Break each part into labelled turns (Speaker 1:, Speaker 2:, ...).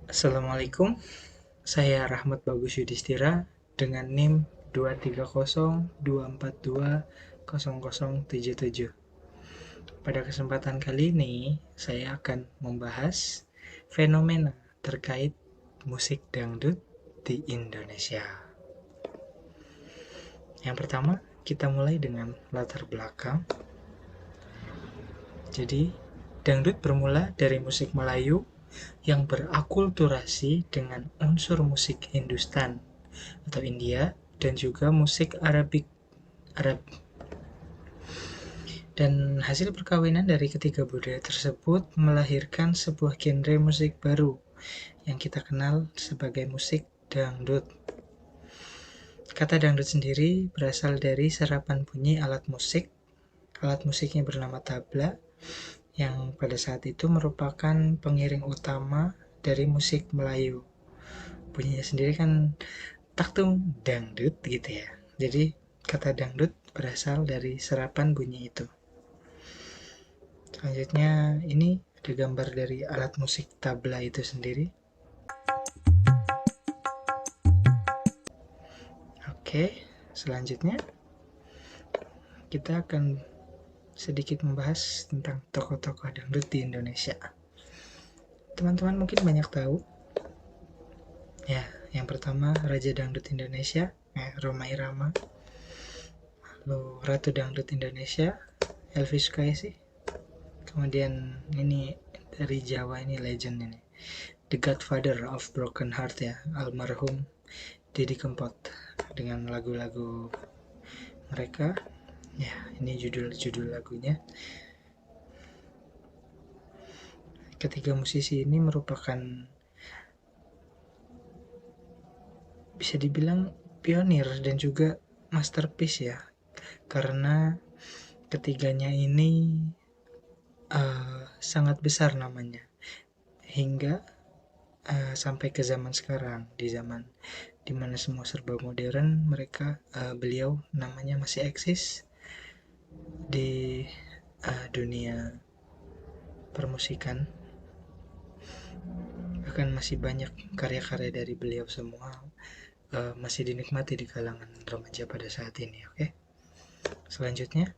Speaker 1: Assalamualaikum, saya Rahmat Bagus Yudhistira dengan NIM 23024200077. Pada kesempatan kali ini, saya akan membahas fenomena terkait musik dangdut di Indonesia. Yang pertama, kita mulai dengan latar belakang. Jadi, dangdut bermula dari musik Melayu yang berakulturasi dengan unsur musik Hindustan atau India dan juga musik Arab. Dan hasil perkawinan dari ketiga budaya tersebut melahirkan sebuah genre musik baru yang kita kenal sebagai musik dangdut. Kata dangdut sendiri berasal dari serapan bunyi alat musik. Alat musiknya bernama tabla yang pada saat itu merupakan pengiring utama dari musik Melayu. Bunyinya sendiri kan taktung dangdut gitu ya. Jadi kata dangdut berasal dari serapan bunyi itu. Selanjutnya ini ada gambar dari alat musik tabla itu sendiri. Oke, selanjutnya kita akan sedikit membahas tentang tokoh-tokoh dangdut di Indonesia. Teman-teman mungkin banyak tahu. Ya, yang pertama Raja Dangdut Indonesia, Rhoma Irama. Lalu Ratu Dangdut Indonesia, Elvi Sukaesih. Kemudian ini dari Jawa, ini legend ini, The Godfather of Broken Heart ya, almarhum Didi Kempot dengan lagu-lagu mereka. Ya, ini judul-judul lagunya. Ketiga musisi ini merupakan bisa dibilang pionir dan juga masterpiece ya, karena ketiganya ini sangat besar namanya hingga sampai ke zaman sekarang, di zaman dimana semua serba modern, beliau namanya masih eksis di dunia permusikan. Bahkan masih banyak karya-karya dari beliau semua masih dinikmati di kalangan remaja pada saat ini. Oke, selanjutnya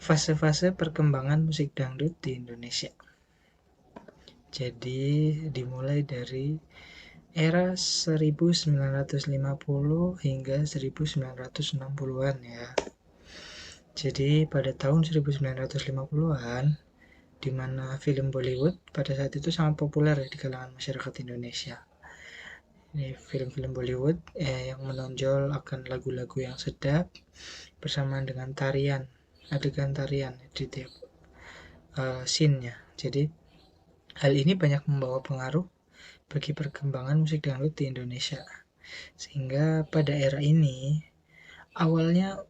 Speaker 1: fase-fase perkembangan musik dangdut di Indonesia. Jadi dimulai dari era 1950 hingga 1960-an ya. Jadi pada tahun 1950-an, di mana film Bollywood pada saat itu sangat populer di kalangan masyarakat Indonesia. Ini film-film Bollywood yang menonjol akan lagu-lagu yang sedap bersamaan dengan tarian, adegan tarian di tiap scene-nya. Jadi hal ini banyak membawa pengaruh bagi perkembangan musik dangdut di Indonesia. Sehingga pada era ini awalnya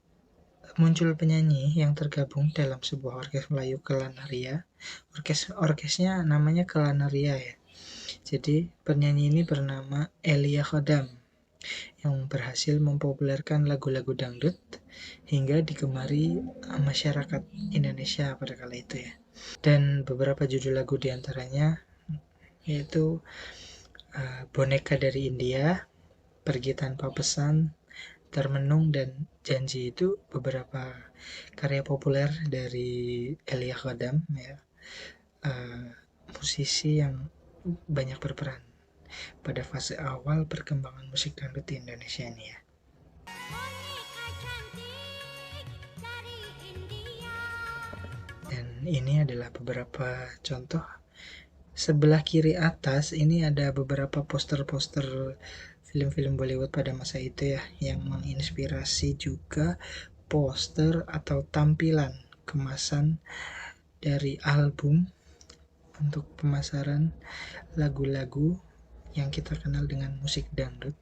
Speaker 1: muncul penyanyi yang tergabung dalam sebuah orkes Melayu Kelanaria. Orkesnya namanya Kelanaria ya. Jadi penyanyi ini bernama Elia Khodam yang berhasil mempopulerkan lagu-lagu dangdut hingga digemari masyarakat Indonesia pada kala itu ya. Dan beberapa judul lagu diantaranya yaitu Boneka dari India, Pergi Tanpa Pesan, Termenung, dan Janji. Itu beberapa karya populer dari Elia Khodam ya, musisi yang banyak berperan pada fase awal perkembangan musik dangdut di Indonesia ini ya. Dan ini adalah beberapa contoh. Sebelah kiri atas ini ada beberapa poster-poster film-film Bollywood pada masa itu ya, yang menginspirasi juga poster atau tampilan kemasan dari album untuk pemasaran lagu-lagu yang kita kenal dengan musik dangdut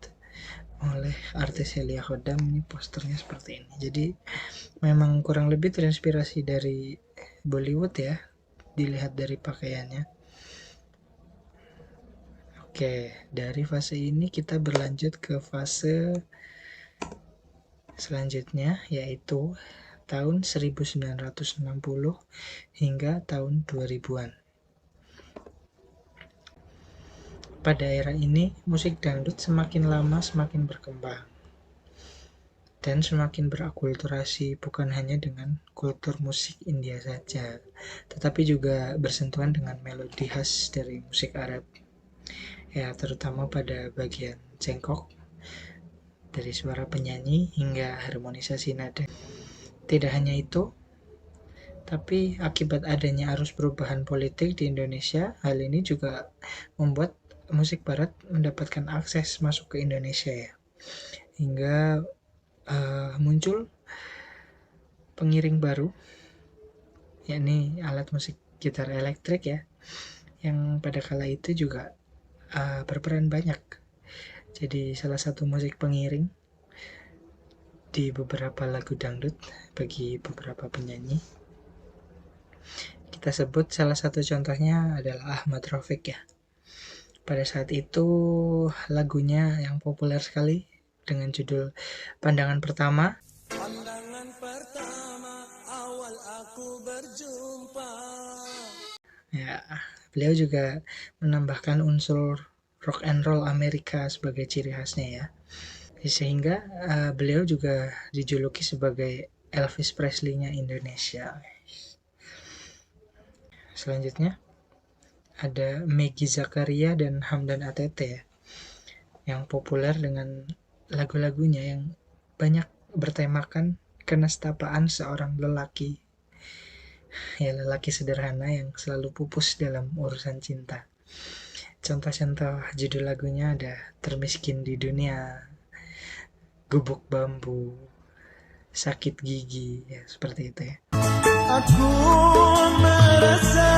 Speaker 1: oleh artis Elia Khodam. Ini posternya seperti ini. Jadi memang kurang lebih terinspirasi dari Bollywood ya, dilihat dari pakaiannya. Oke, dari fase ini kita berlanjut ke fase selanjutnya, yaitu tahun 1960 hingga tahun 2000-an. pada era ini musik dangdut semakin lama semakin berkembang dan semakin berakulturasi, bukan hanya dengan kultur musik India saja, tetapi juga bersentuhan dengan melodi khas dari musik Arab, ya terutama pada bagian cengkok, dari suara penyanyi hingga harmonisasi nada. Tidak hanya itu, tapi akibat adanya arus perubahan politik di Indonesia, hal ini juga membuat musik barat mendapatkan akses masuk ke Indonesia ya. Hingga muncul pengiring baru, yakni alat musik gitar elektrik ya, yang pada kala itu juga berperan banyak. Jadi salah satu musik pengiring di beberapa lagu dangdut bagi beberapa penyanyi. Kita sebut salah satu contohnya adalah Ahmad Rafiq ya. Pada saat itu lagunya yang populer sekali dengan judul Pandangan Pertama. Pandangan pertama awal aku berjumpa. Ya, beliau juga menambahkan unsur rock and roll Amerika sebagai ciri khasnya ya. Sehingga beliau juga dijuluki sebagai Elvis Presley-nya Indonesia. Selanjutnya ada Meggy Zakaria dan Hamdan Atete ya, yang populer dengan lagu-lagunya yang banyak bertemakan kenestapaan seorang lelaki, ya lelaki sederhana yang selalu pupus dalam urusan cinta. Contoh-contoh judul lagunya ada Termiskin di Dunia, Gubuk Bambu, Sakit Gigi, ya seperti itu ya. Aku merasa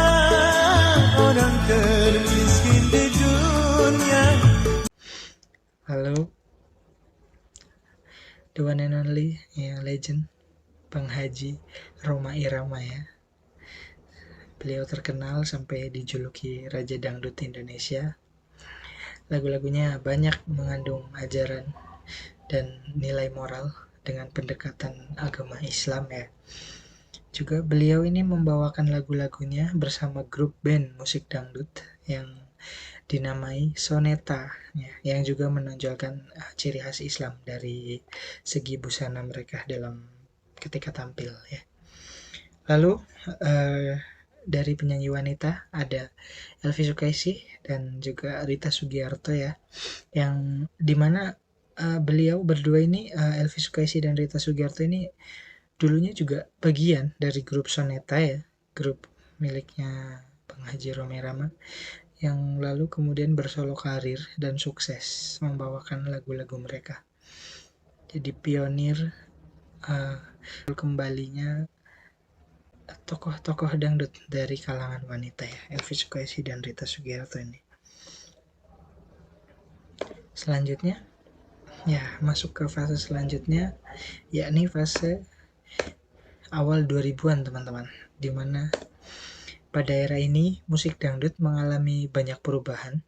Speaker 1: orang termiskin di dunia. Halo, the one and only ya, legend Bang Haji Rhoma Irama ya. Beliau terkenal sampai dijuluki Raja Dangdut Indonesia. Lagu-lagunya banyak mengandung ajaran dan nilai moral dengan pendekatan agama Islam ya. Juga beliau ini membawakan lagu-lagunya bersama grup band musik dangdut yang dinamai Soneta ya, yang juga menonjolkan ciri khas Islam dari segi busana mereka dalam ketika tampil ya. Lalu dari penyanyi wanita ada Elvi Sukaesih dan juga Rita Sugiarto ya, yang dimana beliau berdua ini, Elvi Sukaesih dan Rita Sugiarto ini dulunya juga bagian dari grup Soneta ya, grup miliknya Bang Haji Rhoma Irama, yang lalu kemudian bersolo karir dan sukses membawakan lagu-lagu mereka. Jadi pionir kembalinya tokoh-tokoh dangdut dari kalangan wanita ya, Elvi Sukaesih dan Rita Sugiarto ini. Selanjutnya ya, masuk ke fase selanjutnya, yakni fase awal 2000-an teman-teman, dimana pada era ini musik dangdut mengalami banyak perubahan,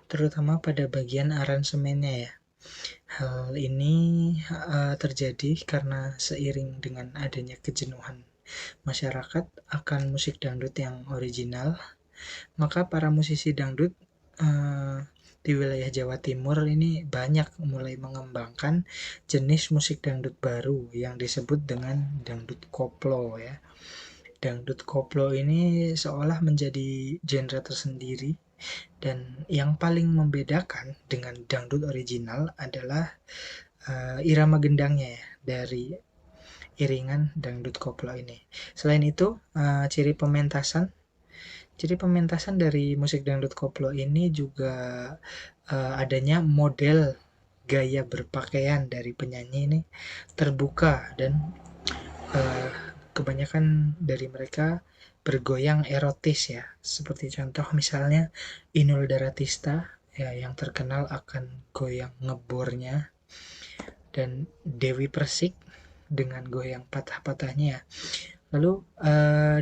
Speaker 1: terutama pada bagian aransemennya ya. Hal ini terjadi karena seiring dengan adanya kejenuhan masyarakat akan musik dangdut yang original, maka para musisi dangdut di wilayah Jawa Timur ini banyak mulai mengembangkan jenis musik dangdut baru yang disebut dengan dangdut koplo ya. Dangdut koplo ini seolah menjadi genre tersendiri, dan yang paling membedakan dengan dangdut original adalah irama gendangnya ya, dari iringan dangdut koplo ini. Selain itu, ciri pementasan dari musik dangdut koplo ini juga adanya model gaya berpakaian dari penyanyi ini terbuka, dan kebanyakan dari mereka bergoyang erotis ya. Seperti contoh misalnya Inul Daratista ya, yang terkenal akan goyang ngebornya, dan Dewi Persik dengan goyang patah-patahnya. Lalu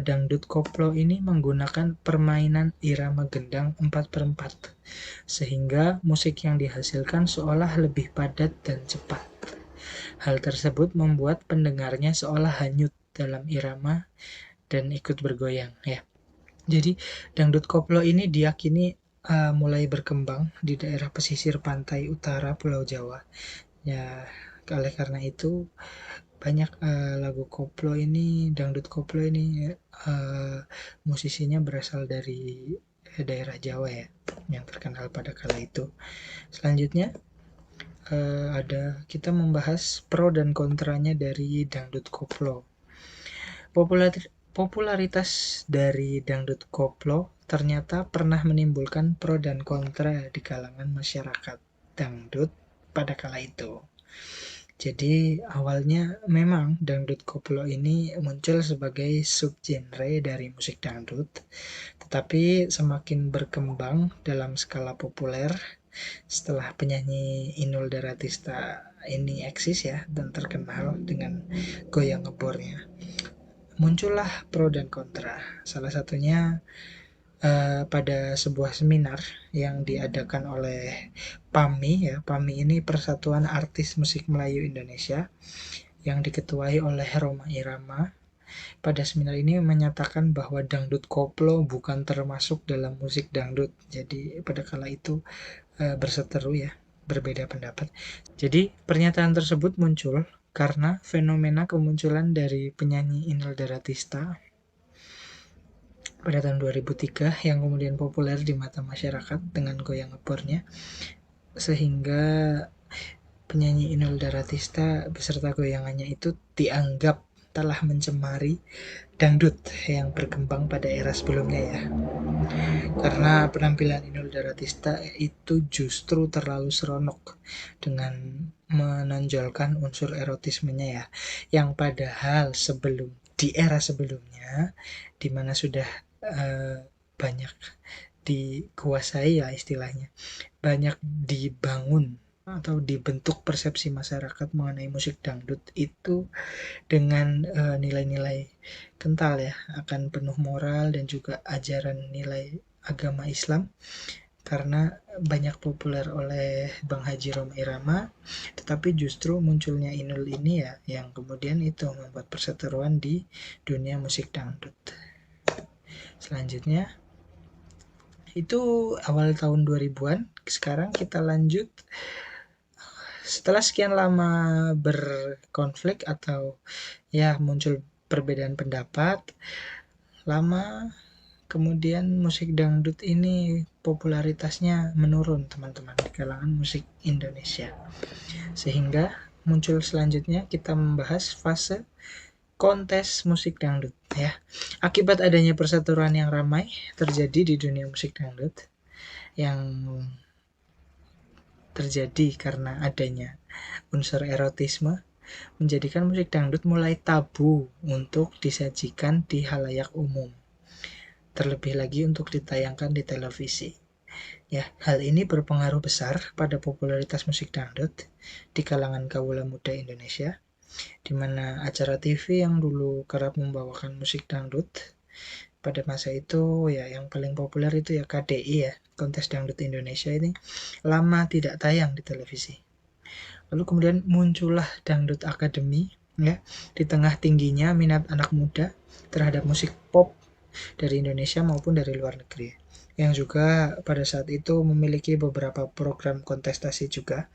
Speaker 1: dangdut koplo ini menggunakan permainan irama gendang 4/4, sehingga musik yang dihasilkan seolah lebih padat dan cepat. Hal tersebut membuat pendengarnya seolah hanyut dalam irama dan ikut bergoyang ya. Jadi dangdut koplo ini diyakini mulai berkembang di daerah pesisir pantai utara Pulau Jawa. Ya, oleh karena itu banyak lagu koplo ini, dangdut koplo ini musisinya berasal dari daerah Jawa ya, yang terkenal pada kala itu. Selanjutnya ada kita membahas pro dan kontranya dari dangdut koplo. Popularitas dari dangdut koplo ternyata pernah menimbulkan pro dan kontra di kalangan masyarakat dangdut pada kala itu. Jadi awalnya memang dangdut koplo ini muncul sebagai subgenre dari musik dangdut, tetapi semakin berkembang dalam skala populer setelah penyanyi Inul Daratista ini eksis ya dan terkenal dengan goyang ngebornya. Muncullah pro dan kontra. Salah satunya pada sebuah seminar yang diadakan oleh PAMI ya. PAMI ini Persatuan Artis Musik Melayu Indonesia yang diketuai oleh Rhoma Irama. Pada seminar ini menyatakan bahwa dangdut koplo bukan termasuk dalam musik dangdut. Jadi pada kala itu berseteru ya, berbeda pendapat. Jadi pernyataan tersebut muncul karena fenomena kemunculan dari penyanyi Inul Daratista pada tahun 2003 yang kemudian populer di mata masyarakat dengan goyang ngebornya, sehingga penyanyi Inul Daratista beserta goyangannya itu dianggap telah mencemari dangdut yang berkembang pada era sebelumnya ya. Karena penampilan Inul Daratista itu justru terlalu seronok dengan menonjolkan unsur erotismenya ya, yang padahal di era sebelumnya di mana sudah banyak dikuasai ya istilahnya, banyak dibangun atau dibentuk persepsi masyarakat mengenai musik dangdut itu dengan nilai-nilai kental ya, akan penuh moral dan juga ajaran nilai agama Islam, karena banyak populer oleh Bang Haji Rhoma Irama, tetapi justru munculnya Inul ini ya yang kemudian itu membuat perseteruan di dunia musik dangdut. Selanjutnya itu awal tahun 2000-an. Sekarang kita lanjut. Setelah sekian lama berkonflik atau ya muncul perbedaan pendapat, lama kemudian musik dangdut ini popularitasnya menurun teman-teman di kalangan musik Indonesia. Sehingga muncul selanjutnya kita membahas fase kontes musik dangdut ya. Akibat adanya perseteruan yang ramai terjadi di dunia musik dangdut yang terjadi karena adanya unsur erotisme, menjadikan musik dangdut mulai tabu untuk disajikan di halayak umum, terlebih lagi untuk ditayangkan di televisi. Ya, hal ini berpengaruh besar pada popularitas musik dangdut di kalangan kaula muda Indonesia, di mana acara TV yang dulu kerap membawakan musik dangdut pada masa itu ya yang paling populer itu ya KDI ya, Kontes Dangdut Indonesia ini lama tidak tayang di televisi. Lalu kemudian muncullah Dangdut Akademi ya, di tengah tingginya minat anak muda terhadap musik pop dari Indonesia maupun dari luar negeri, yang juga pada saat itu memiliki beberapa program kontestasi juga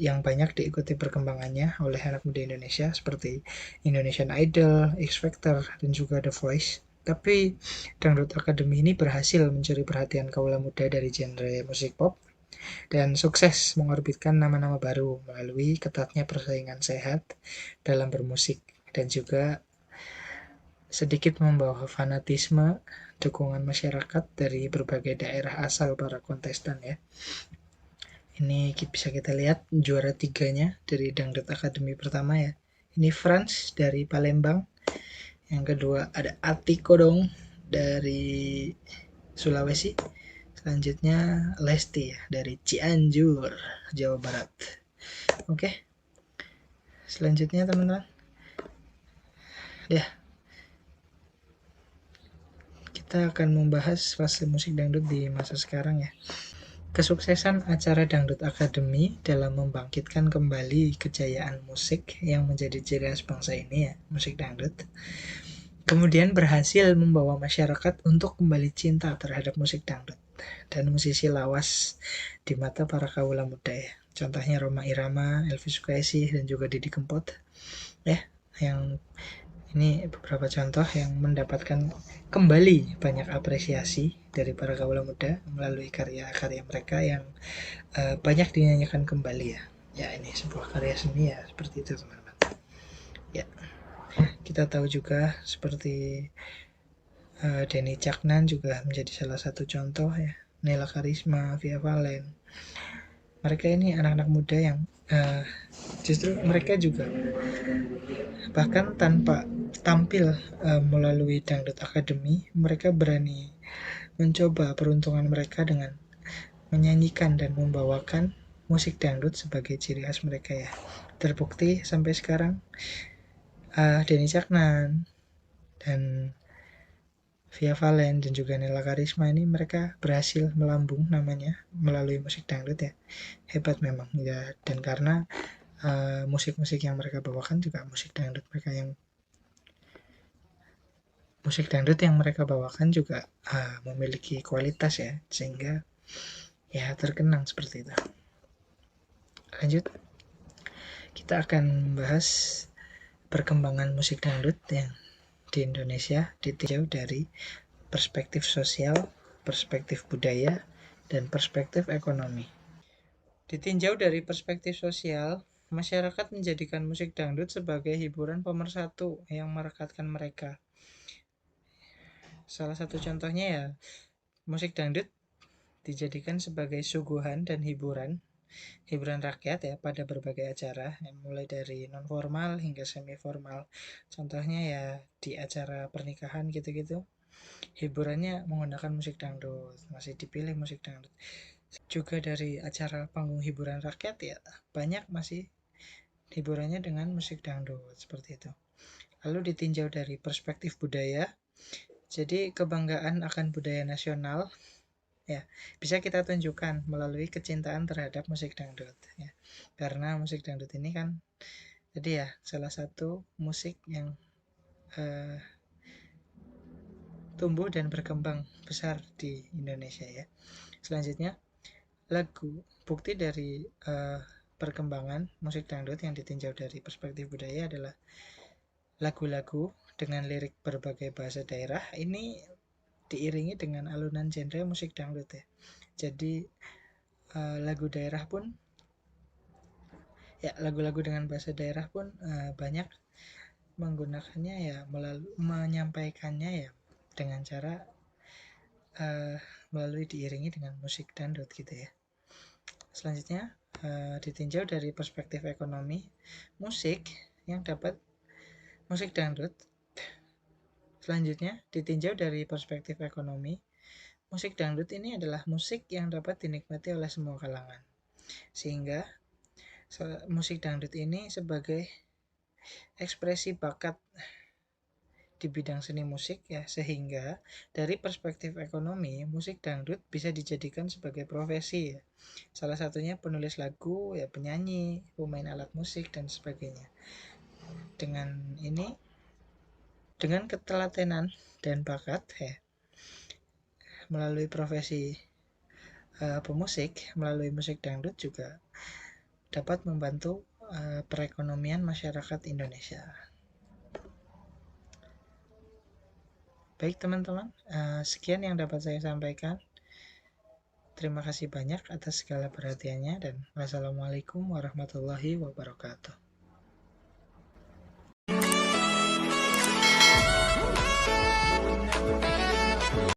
Speaker 1: yang banyak diikuti perkembangannya oleh anak muda Indonesia seperti Indonesian Idol, X Factor, dan juga The Voice. Tapi Dangdut Academy ini berhasil mencuri perhatian kaula muda dari genre musik pop dan sukses mengorbitkan nama-nama baru melalui ketatnya persaingan sehat dalam bermusik, dan juga sedikit membawa fanatisme dukungan masyarakat dari berbagai daerah asal para kontestan ya. Ini bisa kita lihat juara 3-nya dari Dangdut Academy pertama ya. Ini Franz dari Palembang. Yang kedua ada Atiko dong dari Sulawesi. Selanjutnya Lesti ya dari Cianjur, Jawa Barat. Oke. Selanjutnya teman-teman. Ya. Kita akan membahas fase musik dangdut di masa sekarang ya. Kesuksesan acara Dangdut Academy dalam membangkitkan kembali kejayaan musik yang menjadi ciri khas bangsa ini ya, musik dangdut, kemudian berhasil membawa masyarakat untuk kembali cinta terhadap musik dangdut. dan musisi lawas di mata para kaula muda ya. Contohnya Rhoma Irama, Elvi Sukaesih, dan juga Didi Kempot ya, yang ini beberapa contoh yang mendapatkan kembali banyak apresiasi dari para kaula muda melalui karya-karya mereka yang banyak dinyanyikan kembali ya. Ya ini sebuah karya seni ya, seperti itu teman-teman. Ya, kita tahu juga seperti Denny Caknan juga menjadi salah satu contoh ya. Nela Karisma, Via Valen. Mereka ini anak-anak muda yang justru mereka juga bahkan tanpa tampil melalui Dangdut Academy, mereka berani mencoba peruntungan mereka dengan menyanyikan dan membawakan musik dangdut sebagai ciri khas mereka ya. Terbukti sampai sekarang Denny Caknan dan Via Valen dan juga Nela Karisma ini mereka berhasil melambung namanya melalui musik dangdut ya. Hebat memang ya, dan karena musik-musik yang mereka bawakan juga musik dangdut yang mereka bawakan juga memiliki kualitas ya, sehingga ya terkenang seperti itu. Lanjut, kita akan membahas perkembangan musik dangdut yang di Indonesia ditinjau dari perspektif sosial, perspektif budaya, dan perspektif ekonomi. Ditinjau dari perspektif sosial, masyarakat menjadikan musik dangdut sebagai hiburan pemersatu yang merekatkan mereka. Salah satu contohnya ya, musik dangdut dijadikan sebagai suguhan dan hiburan rakyat ya pada berbagai acara, mulai dari non formal hingga semi formal. Contohnya ya di acara pernikahan gitu-gitu, hiburannya menggunakan musik dangdut, masih dipilih musik dangdut. Juga dari acara panggung hiburan rakyat ya banyak masih hiburannya dengan musik dangdut seperti itu. Lalu ditinjau dari perspektif budaya, jadi kebanggaan akan budaya nasional ya bisa kita tunjukkan melalui kecintaan terhadap musik dangdut ya. Karena musik dangdut ini kan jadi ya salah satu musik yang tumbuh dan berkembang besar di Indonesia ya. Selanjutnya lagu, bukti dari perkembangan musik dangdut yang ditinjau dari perspektif budaya adalah lagu-lagu dengan lirik berbagai bahasa daerah ini diiringi dengan alunan genre musik dangdut ya. Jadi lagu daerah pun ya, lagu-lagu dengan bahasa daerah pun banyak menggunakannya ya, menyampaikannya ya dengan cara melalui diiringi dengan musik dangdut gitu ya. Selanjutnya ditinjau dari perspektif ekonomi, musik dangdut. Selanjutnya ditinjau dari perspektif ekonomi, musik dangdut ini adalah musik yang dapat dinikmati oleh semua kalangan. Sehingga musik dangdut ini sebagai ekspresi bakat di bidang seni musik ya, sehingga dari perspektif ekonomi musik dangdut bisa dijadikan sebagai profesi ya. Salah satunya penulis lagu ya, penyanyi, pemain alat musik dan sebagainya. Dengan ini, dengan ketelatenan dan bakat ya, melalui profesi pemusik, melalui musik dangdut juga dapat membantu perekonomian masyarakat Indonesia. Baik teman-teman, sekian yang dapat saya sampaikan. Terima kasih banyak atas segala perhatiannya dan wassalamualaikum warahmatullahi wabarakatuh.